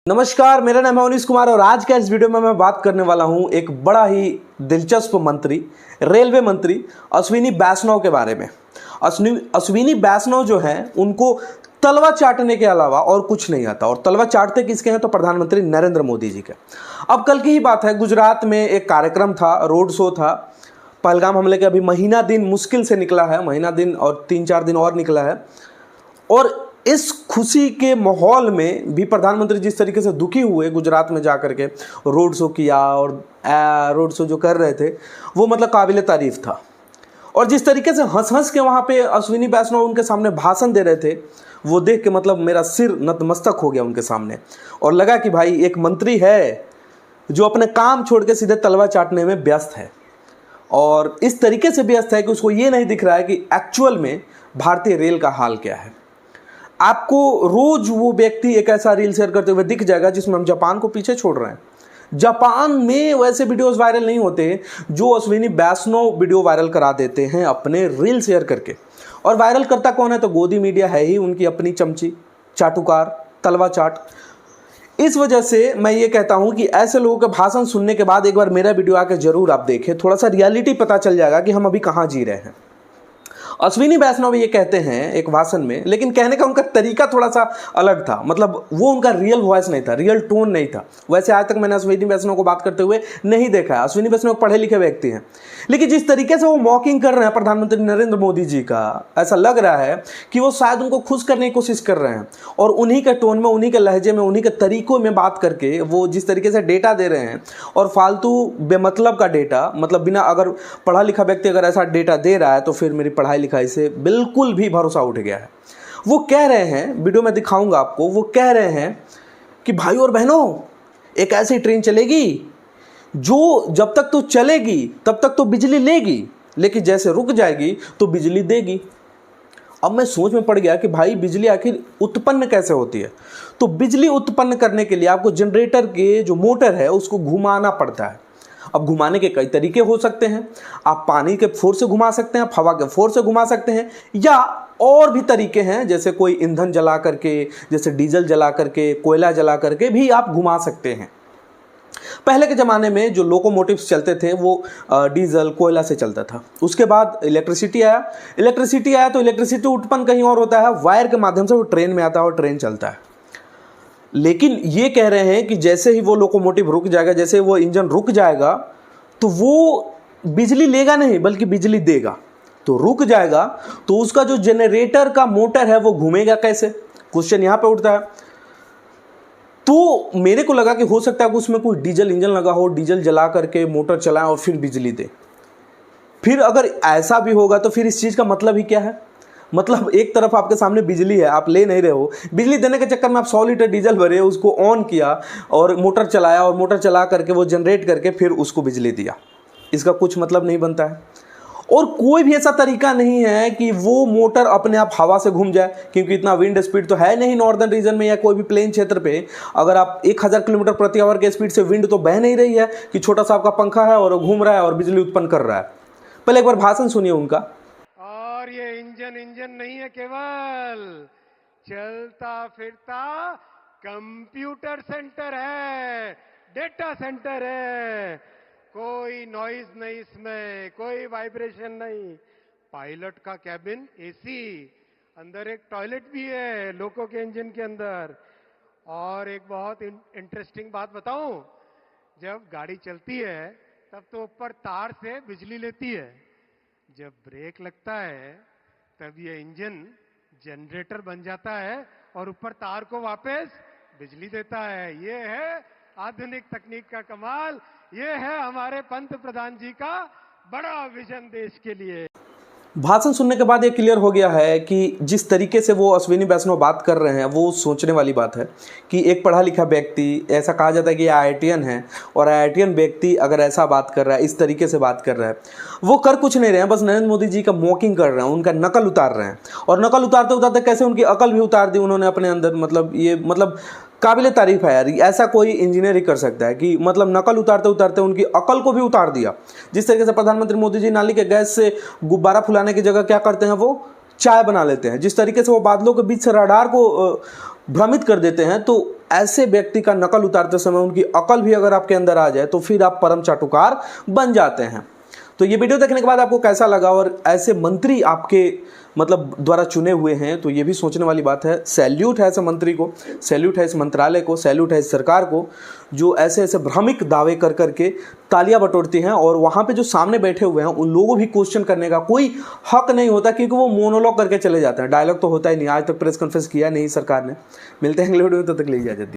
नमस्कार, मेरा नाम है अनीश कुमार और आज के इस वीडियो में मैं बात करने वाला हूं एक बड़ा ही दिलचस्प मंत्री, रेलवे मंत्री अश्विनी वैष्णव के बारे में। अश्विनी वैष्णव जो हैं उनको तलवा चाटने के अलावा और कुछ नहीं आता, और तलवा चाटते किसके हैं तो प्रधानमंत्री नरेंद्र मोदी जी के। अब कल की ही बात है, गुजरात में एक कार्यक्रम था, रोड शो था। पहलगाम हमले के अभी महीना दिन मुश्किल से निकला है, महीना दिन और 3-4 दिन और निकला है। और इस खुशी के माहौल में भी प्रधानमंत्री जिस तरीके से दुखी हुए, गुजरात में जाकर के रोड शो किया और रोड शो जो कर रहे थे वो मतलब काबिले तारीफ था। और जिस तरीके से हंस हंस के वहाँ पे अश्विनी वैष्णव उनके सामने भाषण दे रहे थे, वो देख के मतलब मेरा सिर नतमस्तक हो गया उनके सामने। और लगा कि भाई एक मंत्री है जो अपने काम छोड़ के सीधे तलवा चाटने में व्यस्त है, और इस तरीके से व्यस्त है कि उसको ये नहीं दिख रहा है कि एक्चुअल में भारतीय रेल का हाल क्या है। आपको रोज वो व्यक्ति एक ऐसा रील शेयर करते हुए दिख जाएगा जिसमें हम जापान को पीछे छोड़ रहे हैं। जापान में वैसे वीडियोस वायरल नहीं होते जो अश्विनी वैष्णव वीडियो वायरल करा देते हैं अपने रील शेयर करके। और वायरल करता कौन है तो गोदी मीडिया है ही, उनकी अपनी चमची, चाटुकार, तलवा चाट। इस वजह से मैं ये कहता हूं कि ऐसे लोगों के भाषण सुनने के बाद एक बार मेरा वीडियो आके जरूर आप देखें, थोड़ा सा रियलिटी पता चल जाएगा कि हम अभी कहाँ जी रहे हैं। अश्विनी वैष्णव ये कहते हैं एक भाषण में, लेकिन कहने का उनका तरीका थोड़ा सा अलग था। मतलब वो उनका रियल वॉइस नहीं था, रियल टोन नहीं था। वैसे आज तक मैंने अश्विनी वैष्णव को बात करते हुए नहीं देखा है। अश्विनी वैष्णव पढ़े लिखे व्यक्ति हैं, लेकिन जिस तरीके से वो मॉकिंग कर रहे हैं प्रधानमंत्री नरेंद्र मोदी जी का, ऐसा लग रहा है कि वो शायद उनको खुश करने की कोशिश कर रहे हैं। और उन्हीं के टोन में, उन्हीं के लहजे में, उन्हीं के तरीकों में बात करके वो जिस तरीके से डेटा दे रहे हैं, और फालतू बेमतलब का डेटा, मतलब बिना, अगर पढ़ा लिखा व्यक्ति अगर ऐसा डेटा दे रहा है तो फिर मेरी पढ़ाई लिखाई से बिल्कुल भी भरोसा उठ गया है। वो कह रहे हैं, वीडियो में दिखाऊंगा आपको, वो कह रहे हैं कि भाई और बहनों, एक ऐसी ट्रेन चलेगी जो जब तक तो चलेगी तब तक तो बिजली लेगी, लेकिन जैसे रुक जाएगी तो बिजली देगी। अब मैं सोच में पड़ गया कि भाई बिजली आखिर उत्पन्न कैसे होती है। तो बिजली उत्पन्न करने के लिए आपको जनरेटर के जो मोटर है उसको घुमाना पड़ता है। अब घुमाने के कई तरीके हो सकते हैं। आप पानी के फोर्स से घुमा सकते हैं, आप हवा के फोर्स से घुमा सकते हैं, या और भी तरीके हैं, जैसे कोई ईंधन जला करके, जैसे डीजल जला करके, कोयला जला करके भी आप घुमा सकते हैं। पहले के ज़माने में जो लोकोमोटिव्स चलते थे वो डीजल, कोयला से चलता था। उसके बाद इलेक्ट्रिसिटी आया तो इलेक्ट्रिसिटी उत्पन्न कहीं और होता है, वायर के माध्यम से वो ट्रेन में आता है और ट्रेन चलता है। लेकिन ये कह रहे हैं कि जैसे ही वो लोकोमोटिव रुक जाएगा, जैसे वो इंजन रुक जाएगा, तो वो बिजली लेगा नहीं बल्कि बिजली देगा। तो रुक जाएगा तो उसका जो जनरेटर का मोटर है वो घूमेगा कैसे, क्वेश्चन यहाँ पे उठता है। तो मेरे को लगा कि हो सकता है कि उसमें कोई डीजल इंजन लगा हो, डीजल जला करके मोटर चलाए और फिर बिजली दे। फिर अगर ऐसा भी होगा तो फिर इस चीज़ का मतलब ही क्या है। मतलब एक तरफ आपके सामने बिजली है, आप ले नहीं रहे हो, बिजली देने के चक्कर में आप 100 लीटर डीजल भरे, उसको ऑन किया और मोटर चलाया, और मोटर चला करके वो जनरेट करके फिर उसको बिजली दिया। इसका कुछ मतलब नहीं बनता है। और कोई भी ऐसा तरीका नहीं है कि वो मोटर अपने आप हवा से घूम जाए, क्योंकि इतना विंड स्पीड तो है नहीं नॉर्दर्न रीजन में या कोई भी प्लेन क्षेत्र पे। अगर आप 1000 किलोमीटर प्रति आवर के स्पीड से विंड तो बह नहीं रही है कि छोटा सा आपका पंखा है और घूम रहा है और बिजली उत्पन्न कर रहा है। पहले एक बार भाषण सुनिए उनका। और ये इंजन नहीं है, केवल चलता फिरता कंप्यूटर सेंटर है, डेटा सेंटर है। कोई नॉइज नहीं इसमें, कोई वाइब्रेशन नहीं। पायलट का कैबिन एसी, अंदर एक टॉयलेट भी है लोको के इंजन के अंदर। और एक बहुत इंटरेस्टिंग बात बताऊं, जब गाड़ी चलती है तब तो ऊपर तार से बिजली लेती है, जब ब्रेक लगता है तब ये इंजन जनरेटर बन जाता है और ऊपर तार को वापस बिजली देता है। ये है आधुनिक तकनीक का कमाल, ये है हमारे पंत प्रधान जी का बड़ा विजन देश के लिए। भाषण सुनने के बाद ये क्लियर हो गया है कि जिस तरीके से वो अश्विनी वैष्णव बात कर रहे हैं वो सोचने वाली बात है कि एक पढ़ा लिखा व्यक्ति, ऐसा कहा जाता है कि आईआईटीएन है, और आईआईटीएन व्यक्ति अगर ऐसा बात कर रहा है, इस तरीके से बात कर रहा है, वो कर कुछ नहीं रहे हैं, बस नरेंद्र मोदी जी का मॉकिंग कर रहे हैं, उनका नकल उतार रहे हैं। और नकल उतारते उतारते कैसे उनकी अकल भी उतार दी उन्होंने अपने अंदर। मतलब ये काबिले तारीफ है यार, ऐसा कोई इंजीनियर ही कर सकता है कि मतलब नकल उतारते उतारते उनकी अकल को भी उतार दिया। जिस तरीके से प्रधानमंत्री मोदी जी नाली के गैस से गुब्बारा फुलाने की जगह क्या करते हैं, वो चाय बना लेते हैं। जिस तरीके से वो बादलों के बीच से रडार को भ्रमित कर देते हैं, तो ऐसे व्यक्ति का नकल उतारते समय उनकी अकल भी अगर आपके अंदर आ जाए तो फिर आप परम चाटुकार बन जाते हैं। तो ये वीडियो देखने के बाद आपको कैसा लगा, और ऐसे मंत्री आपके मतलब द्वारा चुने हुए हैं, तो ये भी सोचने वाली बात है। सैल्यूट है ऐसे मंत्री को, सैल्यूट है इस मंत्रालय को, सैल्यूट है इस सरकार को, जो ऐसे ऐसे भ्रामक दावे कर करके तालियां बटोरती हैं, और वहाँ पे जो सामने बैठे हुए हैं उन लोगों भी क्वेश्चन करने का कोई हक नहीं होता, क्योंकि वो मोनोलॉग करके चले जाते हैं। डायलॉग तो होता ही नहीं। आज तक प्रेस कॉन्फ्रेंस किया नहीं सरकार ने। मिलते हैं अगले वीडियो में, तब तक ले इजाजत।